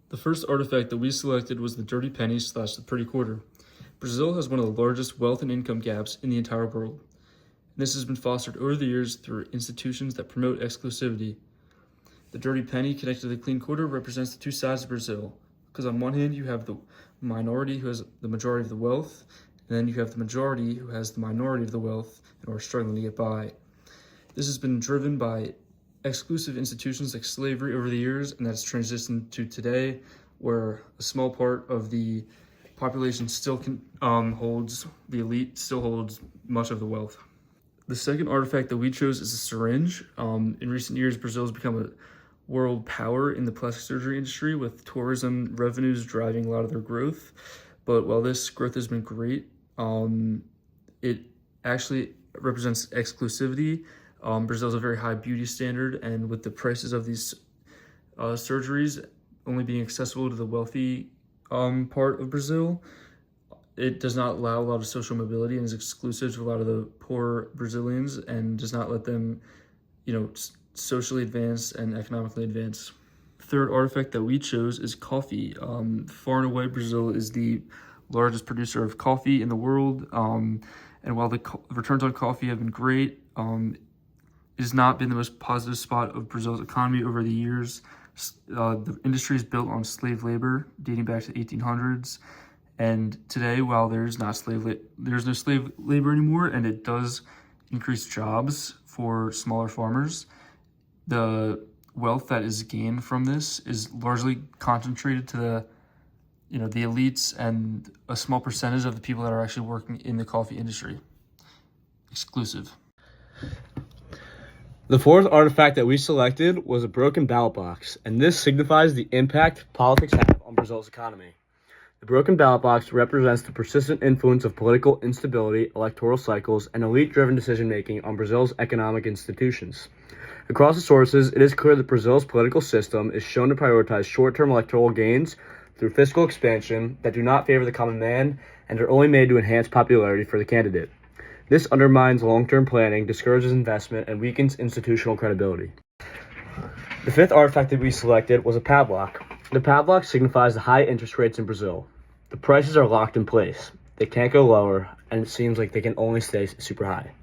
The first artifact that we selected was the dirty penny / the pretty quarter. Brazil has one of the largest wealth and income gaps in the entire world. This has been fostered over the years through institutions that promote exclusivity. The dirty penny connected to the clean quarter represents the two sides of Brazil, because on one hand you have the minority who has the majority of the wealth, and then you have the majority who has the minority of the wealth and are struggling to get by. This has been driven by exclusive institutions like slavery over the years, and that's transitioned to today, where a small part of the population still holds, the elite still holds much of the wealth. The second artifact that we chose is a syringe. In recent years, Brazil has become a world power in the plastic surgery industry, with tourism revenues driving a lot of their growth. But while this growth has been great, it actually represents exclusivity. Brazil has a very high beauty standard, and with the prices of these surgeries only being accessible to the wealthy part of Brazil, it does not allow a lot of social mobility and is exclusive to a lot of the poor Brazilians and does not let them, socially advance and economically advance. The third artifact that we chose is coffee. Far and away, Brazil is the largest producer of coffee in the world, and while the returns on coffee have been great, it has not been the most positive spot of Brazil's economy over the years. The industry is built on slave labor dating back to the 1800s. And today, while there's no slave labor anymore, and it does increase jobs for smaller farmers, the wealth that is gained from this is largely concentrated to the elites and a small percentage of the people that are actually working in the coffee industry. Exclusive. The fourth artifact that we selected was a broken ballot box, and this signifies the impact politics have on Brazil's economy. The broken ballot box represents the persistent influence of political instability, electoral cycles, and elite-driven decision-making on Brazil's economic institutions. Across the sources, it is clear that Brazil's political system is shown to prioritize short-term electoral gains through fiscal expansion that do not favor the common man and are only made to enhance popularity for the candidate. This undermines long-term planning, discourages investment, and weakens institutional credibility. The fifth artifact that we selected was a padlock. The padlock signifies the high interest rates in Brazil. The prices are locked in place. They can't go lower, and it seems like they can only stay super high.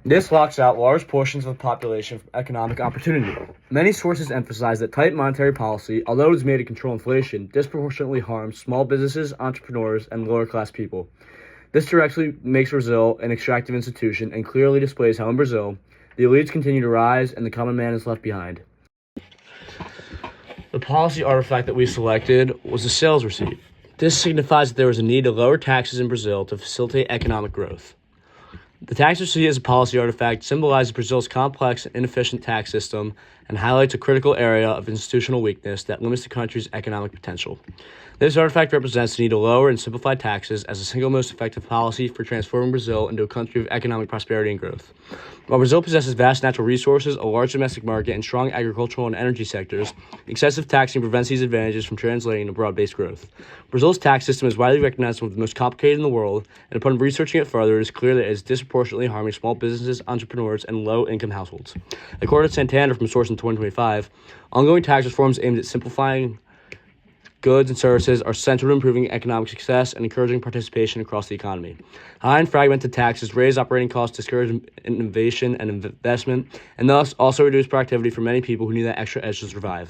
This locks out large portions of the population from economic opportunity. Many sources emphasize that tight monetary policy, although it is made to control inflation, disproportionately harms small businesses, entrepreneurs, and lower-class people. This directly makes Brazil an extractive institution and clearly displays how in Brazil, the elites continue to rise and the common man is left behind. The policy artifact that we selected was a sales receipt. This signifies that there was a need to lower taxes in Brazil to facilitate economic growth. The tax receipt as a policy artifact symbolizes Brazil's complex and inefficient tax system and highlights a critical area of institutional weakness that limits the country's economic potential. This artifact represents the need to lower and simplify taxes as the single most effective policy for transforming Brazil into a country of economic prosperity and growth. While Brazil possesses vast natural resources, a large domestic market, and strong agricultural and energy sectors, excessive taxing prevents these advantages from translating into broad-based growth. Brazil's tax system is widely recognized as one of the most complicated in the world, and upon researching it further, it is clear that it is disproportionately harming small businesses, entrepreneurs, and low-income households. According to Santander from a source in 2025, ongoing tax reforms aimed at simplifying goods and services are central to improving economic success and encouraging participation across the economy. High and fragmented taxes raise operating costs, discourage innovation and investment, and thus also reduce productivity for many people who need that extra edge to survive.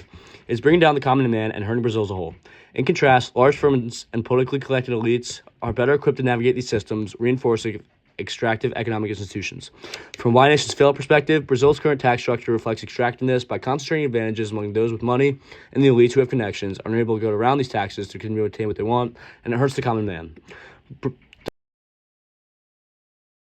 It's bringing down the common man and hurting Brazil as a whole. In contrast, large firms and politically collected elites are better equipped to navigate these systems, reinforcing extractive economic institutions. From Why Nations Fail perspective, Brazil's current tax structure reflects extractiveness by concentrating advantages among those with money, and the elites who have connections are unable to go around these taxes to continue to obtain what they want, and it hurts the common man.